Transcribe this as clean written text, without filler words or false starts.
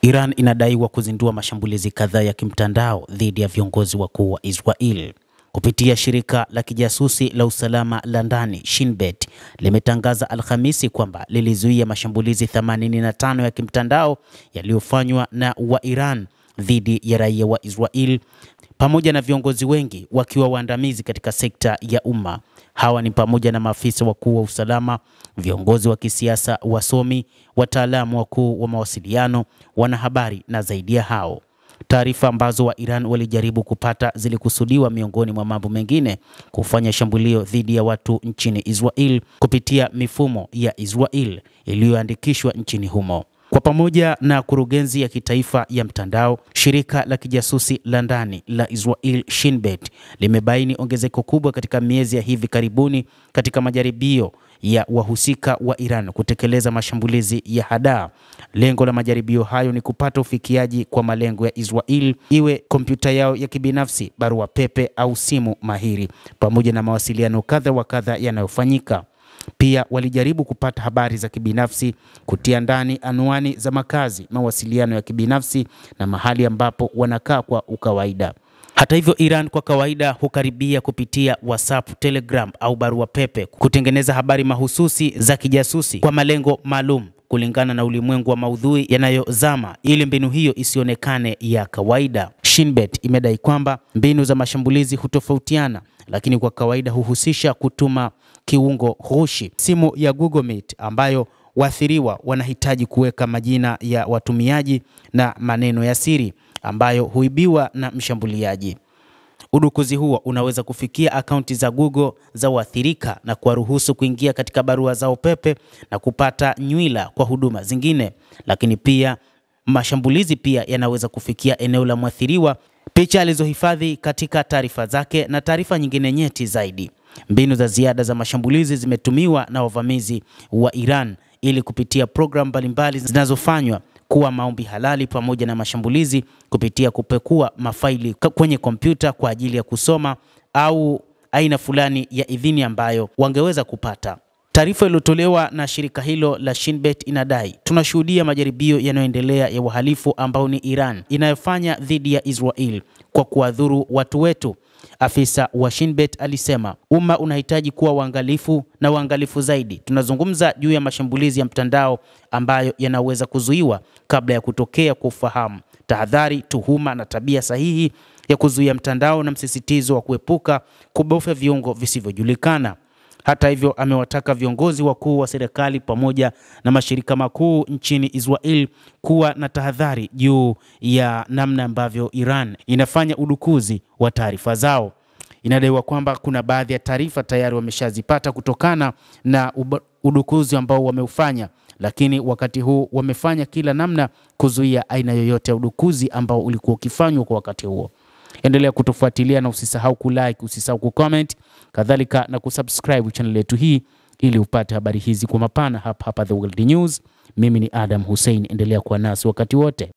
Iran inadaiwa kuzindua mashambulizi kadhaa ya kimtandao dhidi ya viongozi wakuu wa Israel. Kupitia shirika la kijasusi la usalama la ndani Shin Bet limetangaza Alhamisi kwamba lilizuia mashambulizi 85 ya kimtandao yaliyofanywa na wa Iran dhidi ya raia wa Israel pamoja na viongozi wengi wakiwa waandamizi katika sekta ya umma. Hawa ni pamoja na maafisa wakuu wa usalama, viongozi wa kisiasa, wasomi, wataalamu wakuu wa mawasiliano, wanahabari na zaidi ya hao. Taarifa ambazo wa Iran walijaribu kupata zilikusudiwa miongoni mwa mambo mengine kufanya shambulio dhidi ya watu nchini Israel kupitia mifumo ya Israel iliyoandikishwa nchini humo. Kwa pamoja na kurugenzi ya kitaifa ya mtandao, shirika la kijasusi la ndani la Israel Shin Bet limebaini ongezeko kubwa katika miezi ya hivi karibuni katika majaribio ya wahusika wa Iran kutekeleza mashambulizi ya hadaa. Lengo la majaribio hayo ni kupata ufikiaji kwa malengo ya Israel, iwe kompyuta yao ya kibinafsi, barua pepe au simu mahiri, pamoja na mawasiliano kadha wa kadha yanayofanyika. Pia walijaribu kupata habari za kibinafsi, kutia ndani anwani za makazi, mawasiliano ya kibinafsi na mahali ambapo wanakaa kwa ukawaida. Hata hivyo, Iran kwa kawaida hukaribia kupitia WhatsApp, Telegram au barua pepe kutengeneza habari mahususi za kijasusi kwa malengo maalum kulingana na ulimwengu wa maudhui yanayozama, ili mbinu hiyo isionekane ya kawaida. Shin Bet imedai kwamba mbinu za mashambulizi hutofautiana, lakini kwa kawaida huhusisha kutuma kiungo ghushi, simu ya Google Meet ambayo waathiriwa wanahitaji kuweka majina ya watumiaji na maneno ya siri ambayo huibiwa na mshambuliaji. Udukuzi huo unaweza kufikia akaunti za Google za waathirika na kuwaruhusu kuingia katika barua zao pepe na kupata nywila kwa huduma zingine. Lakini pia mashambulizi pia yanaweza kufikia eneo la mwathiriwa, picha alizohifadhi katika taarifa zake na taarifa nyingine nyeti zaidi. Mbinu za ziada za mashambulizi zimetumiwa na wavamizi wa Iran ili kupitia programu mbalimbali zinazofanywa kuwa maombi halali, pamoja na mashambulizi kupitia kupekua mafaili kwenye kompyuta kwa ajili ya kusoma au aina fulani ya idhini ambayo wangeweza kupata. Taarifa iliyotolewa na shirika hilo la Shin Bet inadai, tunashuhudia majaribio yanayoendelea ya wahalifu ambao ni Iran inayofanya dhidi ya Israel kwa kuwadhuru watu wetu. Afisa wa Shin Bet alisema, umma unahitaji kuwa waangalifu zaidi. Tunazungumza juu ya mashambulizi ya mtandao ambayo yanaweza kuzuiwa kabla ya kutokea kwa ufahamu, tahadhari, tuhuma na tabia sahihi ya kuzuia mtandao, na msisitizo wa kuepuka kubofya viungo visivyojulikana. Hata hivyo, amewataka viongozi wakuu wa serikali pamoja na mashirika makuu nchini Israel kuwa na tahadhari juu ya namna ambavyo Iran inafanya udukuzi wa taarifa zao. Inadaiwa kwamba kuna baadhi ya taarifa tayari wameshazipata kutokana na udukuzi ambao wameufanya, lakini wakati huu wamefanya kila namna kuzuia aina yoyote ya udukuzi ambao ulikuwa ukifanywa kwa wakati huo. Endelea kutufuatilia na usisahau kulike, usisahau kucomment, kadhalika na kusubscribe channel yetu hii ili upate habari hizi kwa mapana hapa The World News. Mimi ni Adam Hussein, endelea kuwa nasi wakati wote.